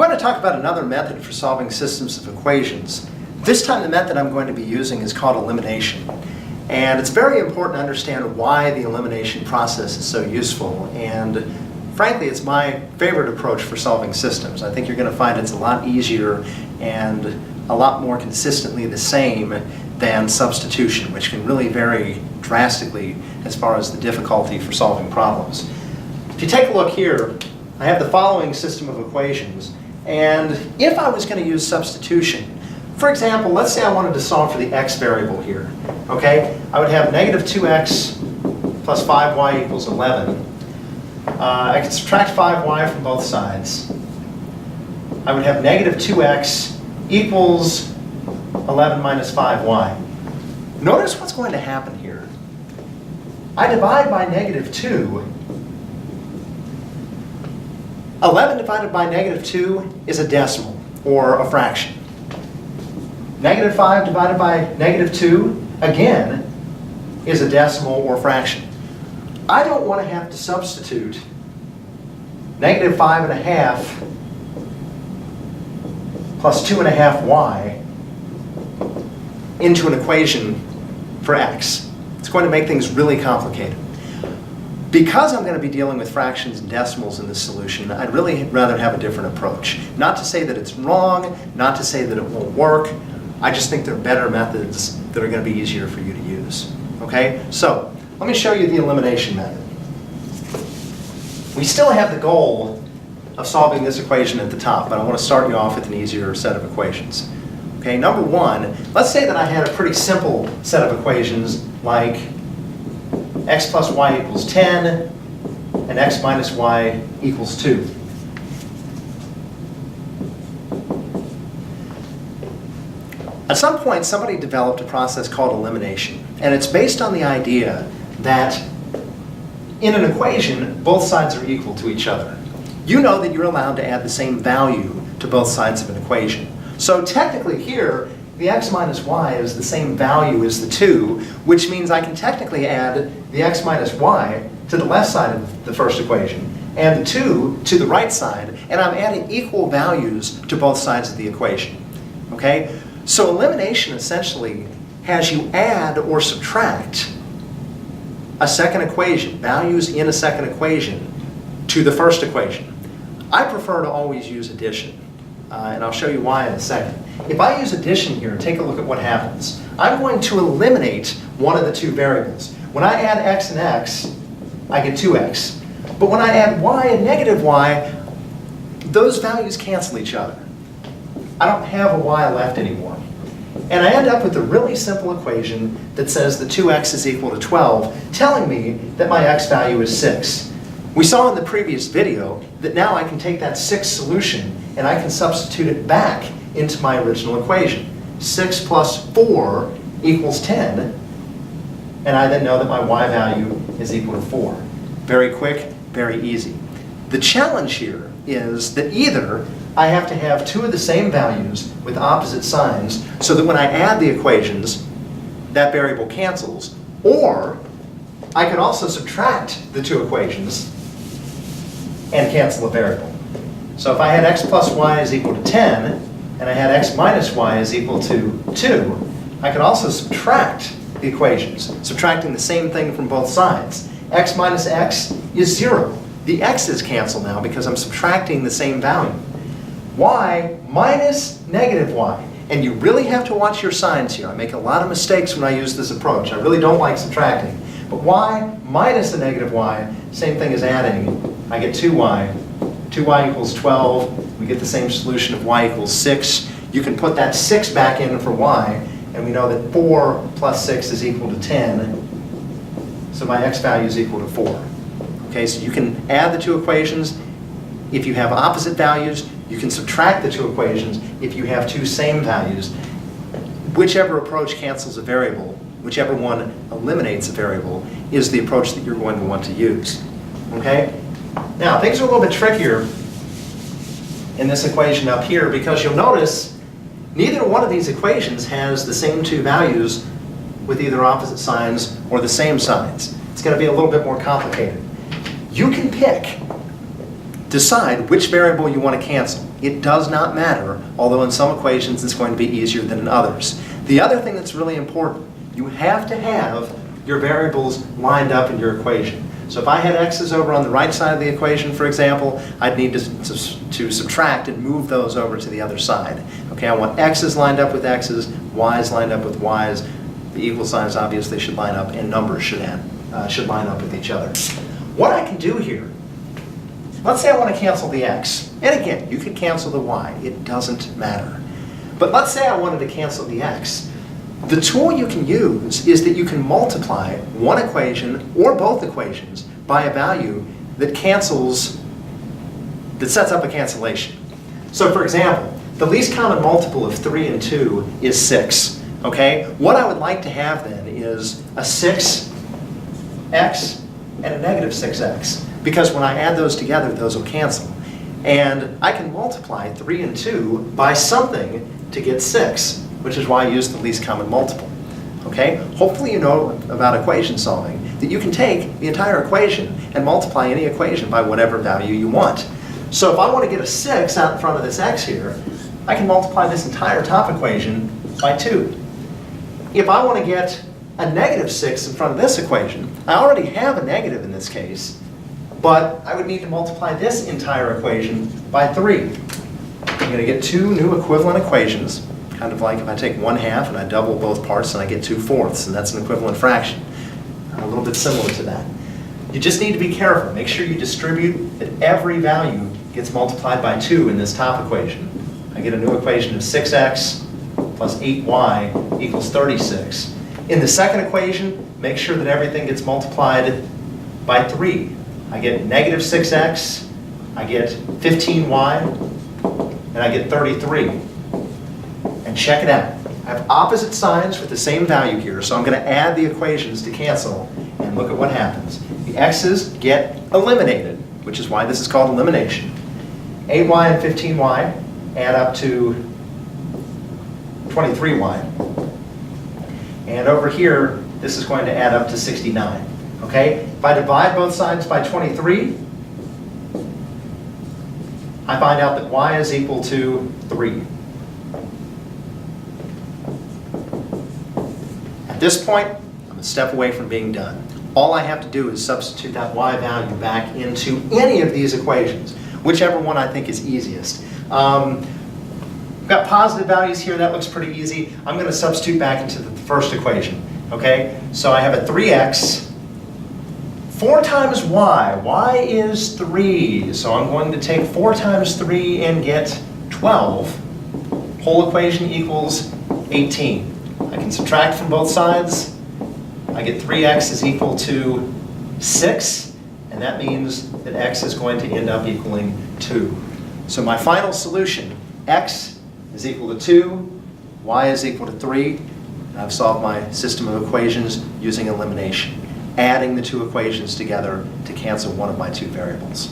going to talk about another method for solving systems of equations. This time the method I'm going to be using is called elimination. And it's very important to understand why the elimination process is so useful. And frankly, it's my favorite approach for solving systems. I think you're going to find it's a lot easier and a lot more consistently the same than substitution, which can really vary drastically as far as the difficulty for solving problems. If you take a look here, I have the following system of equations. And if I was going to use substitution, for example, let's say I wanted to solve for the x variable here. Okay? I would have negative 2x plus 5y equals 11. I could subtract 5y from both sides. I would have negative 2x equals 11 minus 5y. Notice what's going to happen here. I divide by negative 2. 11 divided by negative 2 is a decimal, or a fraction. Negative 5 divided by negative 2, again, is a decimal or fraction. I don't want to have to substitute negative 5½ plus 2½ into an equation for x. It's going to make things really complicated. Because I'm going to be dealing with fractions and decimals in this solution, I'd really rather have a different approach. Not to say that it's wrong, not to say that it won't work. I just think there are better methods that are going to be easier for you to use. Okay? So, let me show you the elimination method. We still have the goal of solving this equation at the top, but I want to start you off with an easier set of equations. Okay, number one, let's say that I had a pretty simple set of equations like x plus y equals 10 and x minus y equals 2. At some point, somebody developed a process called elimination, and it's based on the idea that in an equation, both sides are equal to each other. You know that you're allowed to add the same value to both sides of an equation. So technically here, the x minus y is the same value as the 2, which means I can technically add the x minus y to the left side of the first equation and the 2 to the right side, and I'm adding equal values to both sides of the equation. Okay? So elimination essentially has you add or subtract a second equation, values in a second equation, to the first equation. I prefer to always use addition, and I'll show you why in a second. If I use addition here, take a look at what happens. I'm going to eliminate one of the two variables. When I add x and x, I get 2x. But when I add y and negative y, those values cancel each other. I don't have a y left anymore. And I end up with a really simple equation that says that 2x is equal to 12, telling me that my x value is 6. We saw in the previous video that now I can take that 6 solution and I can substitute it back into my original equation. 6 plus 4 equals 10, and I then know that my y value is equal to 4. Very quick, very easy. The challenge here is that either I have to have two of the same values with opposite signs so that when I add the equations, that variable cancels, or I can also subtract the two equations and cancel a variable. So if I had x plus y is equal to 10, and I had x minus y is equal to 2, I could also subtract the equations, subtracting the same thing from both sides. X minus x is 0. The x's cancel now because I'm subtracting the same value. Y minus negative y. And you really have to watch your signs here. I make a lot of mistakes when I use this approach. I really don't like subtracting. But y minus a negative y, same thing as adding. I get 2y. 2y equals 12. We get the same solution of y equals 6. You can put that 6 back in for y, and we know that 4 plus 6 is equal to 10. So my x value is equal to 4. Okay, so you can add the two equations. If you have opposite values, you can subtract the two equations if you have two same values. Whichever approach cancels a variable, whichever one eliminates a variable, is the approach that you're going to want to use. Okay? Now, things are a little bit trickier in this equation up here because you'll notice neither one of these equations has the same two values with either opposite signs or the same signs. It's going to be a little bit more complicated. You can decide which variable you want to cancel. It does not matter, although in some equations it's going to be easier than in others. The other thing that's really important, you have to have your variables lined up in your equation. So if I had x's over on the right side of the equation, for example, I'd need to subtract and move those over to the other side. Okay, I want x's lined up with x's, y's lined up with y's. The equal signs obviously should line up, and numbers should line up with each other. What I can do here, let's say I want to cancel the x. And again, you can cancel the y. It doesn't matter. But let's say I wanted to cancel the x. The tool you can use is that you can multiply one equation or both equations by a value that sets up a cancellation. So for example, the least common multiple of 3 and 2 is 6. Okay? What I would like to have then is a 6x and a negative 6x. Because when I add those together, those will cancel. And I can multiply 3 and 2 by something to get 6. Which is why I use the least common multiple. Okay? Hopefully you know about equation solving, that you can take the entire equation and multiply any equation by whatever value you want. So if I want to get a 6 out in front of this x here, I can multiply this entire top equation by 2. If I want to get a negative 6 in front of this equation, I already have a negative in this case, but I would need to multiply this entire equation by 3. I'm going to get two new equivalent equations. Kind of like if I take 1/2 and I double both parts and I get 2/4, and that's an equivalent fraction. A little bit similar to that. You just need to be careful. Make sure you distribute that every value gets multiplied by 2 in this top equation. I get a new equation of 6x plus 8y equals 36. In the second equation, make sure that everything gets multiplied by 3. I get negative 6x, I get 15y, and I get 33. And check it out. I have opposite signs with the same value here, so I'm going to add the equations to cancel, and look at what happens. The x's get eliminated, which is why this is called elimination. 8y and 15y add up to 23y. And over here, this is going to add up to 69. Okay? If I divide both sides by 23, I find out that y is equal to 3. At this point, I'm a step away from being done. All I have to do is substitute that y value back into any of these equations, whichever one I think is easiest. We've got positive values here, that looks pretty easy. I'm going to substitute back into the first equation. Okay? So I have a 3x. 4 times y is 3. So I'm going to take 4 times 3 and get 12. Whole equation equals 18. I can subtract from both sides. I get 3x is equal to 6, and that means that x is going to end up equaling 2. So my final solution, x is equal to 2, y is equal to 3, and I've solved my system of equations using elimination, adding the two equations together to cancel one of my two variables.